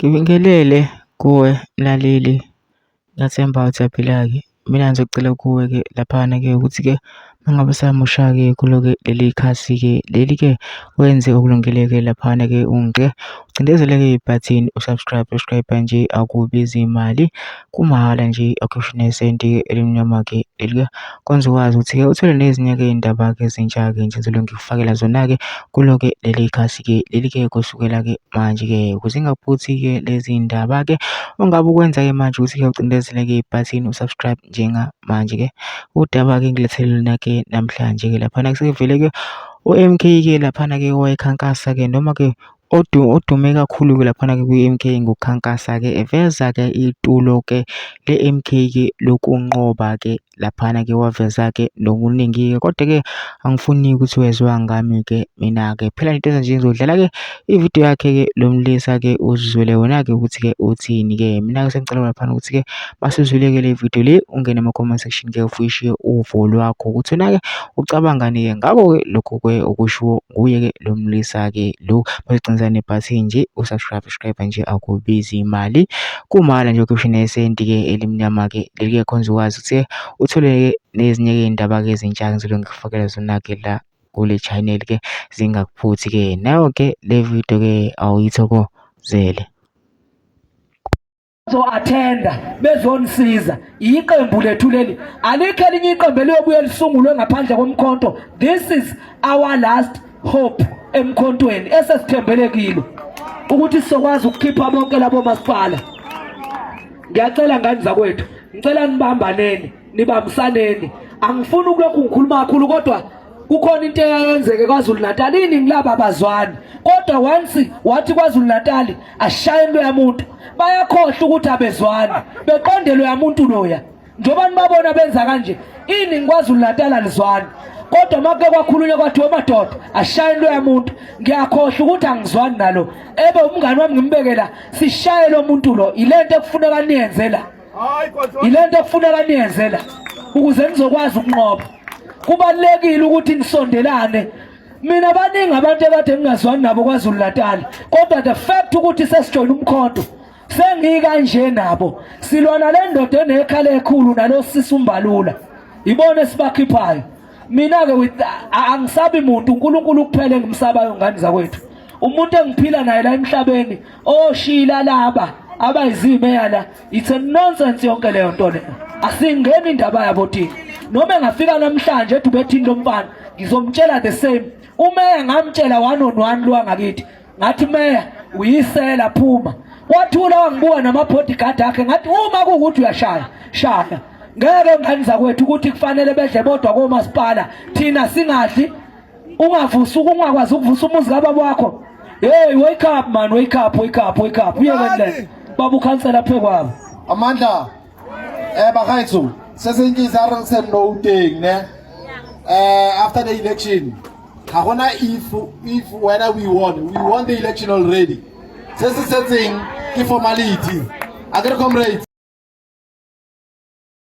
Ngibingelele kuwe mlaleli, ngiyathemba uyaphila-ke. Mina ngizocela kuwe-ke laphana-ke ukuthi-ke uma ngabe usamusha-ke kulo-ke leli khasi-ke leli-ke wenze okulungile-ke laphana-ke ucindezele-ke ibhathini usubscribe nje akubizi imali, kumahhala nje akhishwa nesenti-ke elimnyama-ke leli-ke kwenza ukwazi ukuthi-ke uthole nezinye-ke iy'ndaba-ke ezintsha-ke nje engizobe ngikufakela zona-ke kulo-ke leli khasi-ke leli-ke kusukela-ke manje-ke ukuze ingaphuthi-ke lezi ndaba-ke ongabe ukwenza-ke manje ukuthi-ke ucindezele-ke ibhathini usubscribe njengamanje-ke. Udaba-ke ngilethele lona-ke namhlanje-ke laphana sekuvele-ke u-M_K-ke laphana-ke wayekhankasa-ke noma-ke odume kakhulu-ke laphana-ke kwi-M_K ngokukhankasa-ke eveza-ke itulo-ke le-M_K-ke lokunqoba-ke laphana-ke waveza-ke nokuningi-ke kodwa-ke angifuni ukuthi weziwa ngami-ke mina-ke phela into nje ngizodlala-ke ividiyo yakhe-ke lo mlisa-ke uzizwele wena-ke ukuthi-ke uthini-ke. Mina-ke sengicela laphana ukuthi-ke masuzwile-ke le video le ungene ema-comment section-ke ufishiye uvo lwakho ukuthi wena-ke ucabangani-ke ngako-ke lokhu-ke okushiwo nguye-ke lo mlisa-ke lo masegcinisa nebhathini nje usubscribe nje akubizi imali, kumahhala nje ukhishwa nesenti-ke elimnyama-ke leli-ke khonza ukwazi ukuthi uthole-ke nezinye-ke iy'ndaba-ke ezintsha ngizobe ngikufakela zona-ke la kule channel-ke zingakuphuthi-ke. Nayo-ke le video-ke awuyithokozele. Attenda bezonisiza iqembu lethu leli, alikho elinye iqembu eliyobuye lisungulwe ngaphandle komkhonto. This is our last hope emkhontweni esesithembele kilo ukuthi sizokwazi ukukhipha bonke labo masipala. Ngiyacela ngani zakwethu, ngicela nibambaneni, nibambisaneni. Angifuni ukulokhu ngikhuluma kakhulu kodwa kukhona into eyenzeke KwaZulu Natal, iningi laba abazwani kodwa once wathi KwaZulu Natal ashaye into yamuntu bayakhohlwa ukuthi abezwani, beqonde lo yamuntu loya njengoba nibabona benza kanje. Iningi KwaZulu Natal alizwani kodwa make kwakhulunywa kwathi madoda ashaye into yamuntu, ngiyakhohlwa ukuthi angizwani nalo. Ebe umngani wami ngimbekela sishaye lo muntu lo. Ilento ekufuneka niyenzela, ilento ekufuneka niyenzela ukuze nizokwazi ukunqoba. Kubalekile ukuthi nisondelane. Mina baningi abantu ekade ngingazwani nabo KwaZulu Natal kodwa the fact ukuthi sesijoyina umkhonto sengikanje nabo silwana le ndoda enekhala ekhulu nalo sisumbalula ibone sibakhiphayo. Mina-ke angisabi muntu, uNkulunkulu kuphela engimsabayo ngani zakwethu. Umuntu engiphila naye la emhlabeni oshila laba abayizime la, it's a nonsense yonke leyo nto le. Asingeni indaba yabo thina. Noma engafika namhlanje ethi ubethini lo mfana ngizomtshela the same. Umeya ngamtshela 1-on-1 lo ngakithi ngathi meya uyisela phuma. Wathula wangibuka nama-bodyguard akhe ngathi uma kuwukuthi uyashaya shaya. Ngeke ngani zakwethu ukuthi kufanele bedle bodwa komasipala thina singadli. Ungavusa ungakwazi ukuvusa umuzi kababa wakho. Hey, wake up man, wake up. Uyekele baba ukhansela phe kwabo. Amandla bakayithu sesenkizara senouting ne after the election. Hagona if whether we won the election already. Sesisetting informality. Agri comrades.